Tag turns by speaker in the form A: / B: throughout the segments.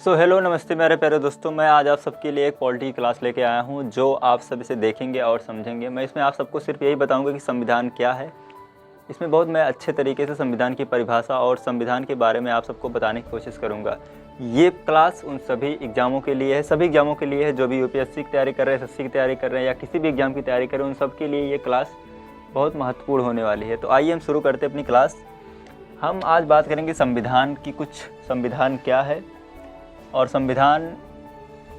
A: Hello नमस्ते मेरे प्यारे दोस्तों। मैं आज आप सबके लिए एक पॉलिटी क्लास लेके आया हूं जो आप सब इसे देखेंगे और समझेंगे। मैं इसमें आप सबको सिर्फ यही बताऊंगा कि संविधान क्या है। इसमें बहुत मैं अच्छे तरीके से संविधान की परिभाषा और संविधान के बारे में आप सबको बताने की कोशिश करूंगा। ये क्लास उन सभी एग्ज़ामों के लिए है, सभी एग्ज़ामों के लिए है जो भी यूपीएससी की तैयारी कर रहे हैं, एसएससी की तैयारी कर रहे हैं या किसी भी एग्ज़ाम की तैयारी कर रहे हैं, उन सब के लिए ये क्लास बहुत महत्वपूर्ण होने वाली है। तो आइए हम शुरू करते हैं अपनी क्लास। हम आज बात करेंगे संविधान की, कुछ संविधान क्या है और संविधान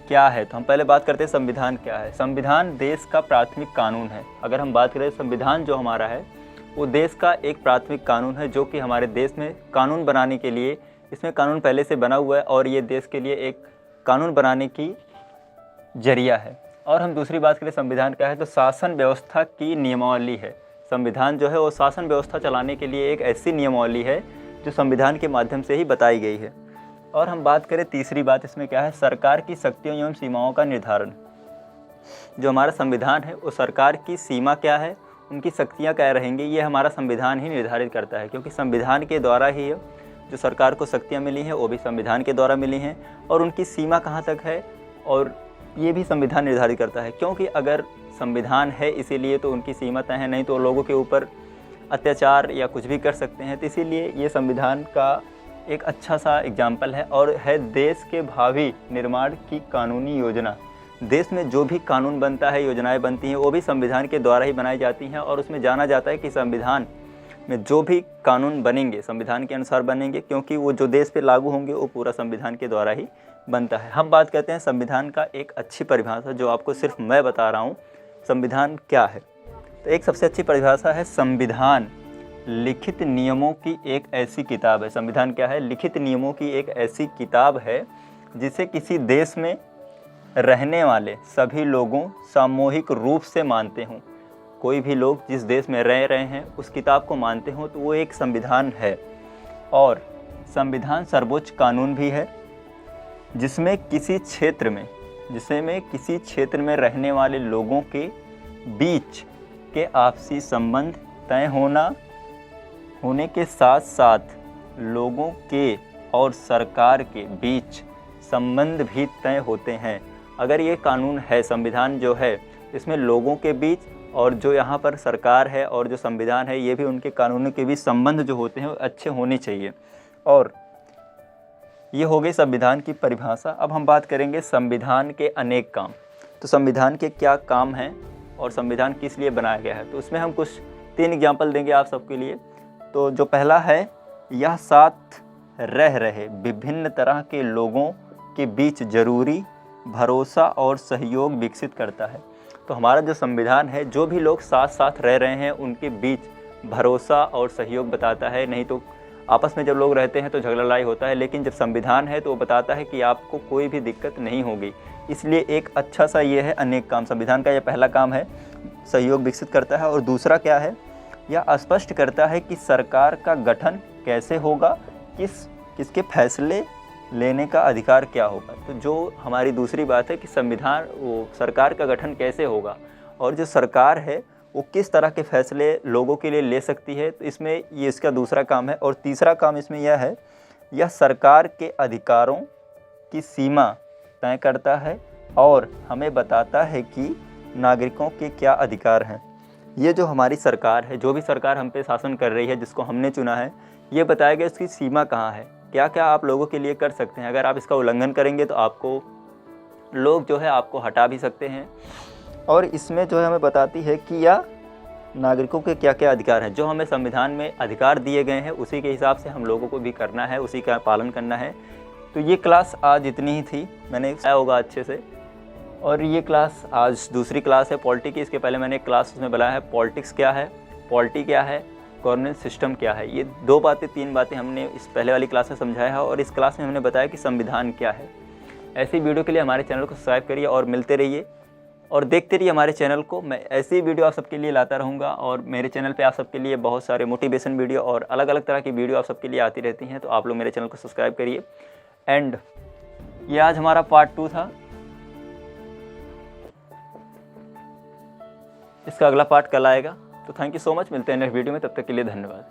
A: क्या है। तो हम पहले बात करते हैं संविधान क्या है। संविधान देश का प्राथमिक कानून है। अगर हम बात करें संविधान जो हमारा है वो देश का एक प्राथमिक कानून है जो कि हमारे देश में कानून बनाने के लिए, इसमें कानून पहले से बना हुआ है और ये देश के लिए एक कानून बनाने की जरिया है। और हम दूसरी बात करें संविधान क्या है तो शासन व्यवस्था की नियमावली है। संविधान जो है वो शासन व्यवस्था चलाने के लिए एक ऐसी नियमावली है जो संविधान के माध्यम से ही बताई गई है। और हम बात करें तीसरी बात इसमें क्या है, सरकार की शक्तियों एवं सीमाओं का निर्धारण। जो हमारा संविधान है वो सरकार की सीमा क्या है, उनकी शक्तियाँ क्या रहेंगी, ये हमारा संविधान ही निर्धारित करता है। क्योंकि संविधान के द्वारा ही जो सरकार को शक्तियाँ मिली हैं वो भी संविधान के द्वारा मिली हैं और उनकी सीमा कहाँ तक है और ये भी संविधान निर्धारित करता है। क्योंकि अगर संविधान है इसीलिए तो उनकी सीमा तय है, नहीं तो लोगों के ऊपर अत्याचार या कुछ भी कर सकते हैं। तो इसीलिए ये संविधान का एक अच्छा सा एग्जाम्पल है और है देश के भावी निर्माण की कानूनी योजना। देश में जो भी कानून बनता है, योजनाएं बनती हैं, वो भी संविधान के द्वारा ही बनाई जाती हैं और उसमें जाना जाता है कि संविधान में जो भी कानून बनेंगे संविधान के अनुसार बनेंगे, क्योंकि वो जो देश पे लागू होंगे वो पूरा संविधान के द्वारा ही बनता है। हम बात करते हैं संविधान का एक अच्छी परिभाषा जो आपको सिर्फ मैं बता रहा हूँ संविधान क्या है। तो एक सबसे अच्छी परिभाषा है संविधान लिखित नियमों की एक ऐसी किताब है। संविधान क्या है, लिखित नियमों की एक ऐसी किताब है जिसे किसी देश में रहने वाले सभी लोगों सामूहिक रूप से मानते हों। कोई भी लोग जिस देश में रह रहे हैं उस किताब को मानते हों तो वो एक संविधान है। और संविधान सर्वोच्च कानून भी है जिसमें किसी क्षेत्र में रहने वाले लोगों के बीच के आपसी संबंध तय होने के साथ साथ लोगों के और सरकार के बीच संबंध भी तय होते हैं। अगर ये कानून है, संविधान जो है इसमें लोगों के बीच और जो यहाँ पर सरकार है और जो संविधान है ये भी उनके कानूनों के बीच संबंध जो होते हैं वो अच्छे होने चाहिए। और ये हो गई संविधान की परिभाषा। अब हम बात करेंगे संविधान के अनेक काम। तो संविधान के क्या काम हैं और संविधान किस लिए बनाया गया है, तो उसमें हम कुछ 3 एग्जाम्पल देंगे आप सबके लिए। तो जो पहला है, यह साथ रह रहे विभिन्न तरह के लोगों के बीच जरूरी भरोसा और सहयोग विकसित करता है। तो हमारा जो संविधान है जो भी लोग साथ साथ रह रहे हैं उनके बीच भरोसा और सहयोग बताता है। नहीं तो आपस में जब लोग रहते हैं तो झगड़ा लड़ाई होता है, लेकिन जब संविधान है तो वो बताता है कि आपको कोई भी दिक्कत नहीं होगी। इसलिए एक अच्छा सा ये है अनेक काम। संविधान का ये पहला काम है, सहयोग विकसित करता है। और दूसरा क्या है, यह स्पष्ट करता है कि सरकार का गठन कैसे होगा, किसके फैसले लेने का अधिकार क्या होगा। तो जो हमारी दूसरी बात है कि संविधान वो सरकार का गठन कैसे होगा और जो सरकार है वो किस तरह के फैसले लोगों के लिए ले सकती है, तो इसमें ये इसका दूसरा काम है। और तीसरा काम इसमें यह है, यह सरकार के अधिकारों की सीमा तय करता है और हमें बताता है कि नागरिकों के क्या अधिकार हैं। ये जो हमारी सरकार है, जो भी सरकार हम पे शासन कर रही है, जिसको हमने चुना है, ये बताया गया इसकी सीमा कहाँ है, क्या क्या आप लोगों के लिए कर सकते हैं। अगर आप इसका उल्लंघन करेंगे तो आपको लोग जो है आपको हटा भी सकते हैं। और इसमें जो है हमें बताती है कि यह नागरिकों के क्या क्या अधिकार हैं। जो हमें संविधान में अधिकार दिए गए हैं उसी के हिसाब से हम लोगों को भी करना है, उसी का पालन करना है। तो ये क्लास आज इतनी ही थी, मैंने आया होगा अच्छे से। और ये क्लास आज दूसरी क्लास है पॉलिटी की। इसके पहले मैंने एक क्लास उसमें बनाया है पॉलिटिक्स क्या है, पॉलिटी क्या है, गवर्नेंस सिस्टम क्या है। ये 3 बातें हमने इस पहले वाली क्लास में समझाया है और इस क्लास में हमने बताया कि संविधान क्या है। ऐसी वीडियो के लिए हमारे चैनल को सब्सक्राइब करिए और मिलते रहिए और देखते रहिए हमारे चैनल को। मैं ऐसी वीडियो आप सबके लिए लाता रहूँगा और मेरे चैनल पे आप सबके लिए बहुत सारे मोटिवेशन वीडियो और अलग अलग तरह की वीडियो आप सबके लिए आती रहती हैं। तो आप लोग मेरे चैनल को सब्सक्राइब करिए। एंड ये आज हमारा पार्ट 2 था। इसका अगला पार्ट कल आएगा। तो थैंक यू सो मच, मिलते हैं नेक्स्ट वीडियो में, तब तक के लिए धन्यवाद।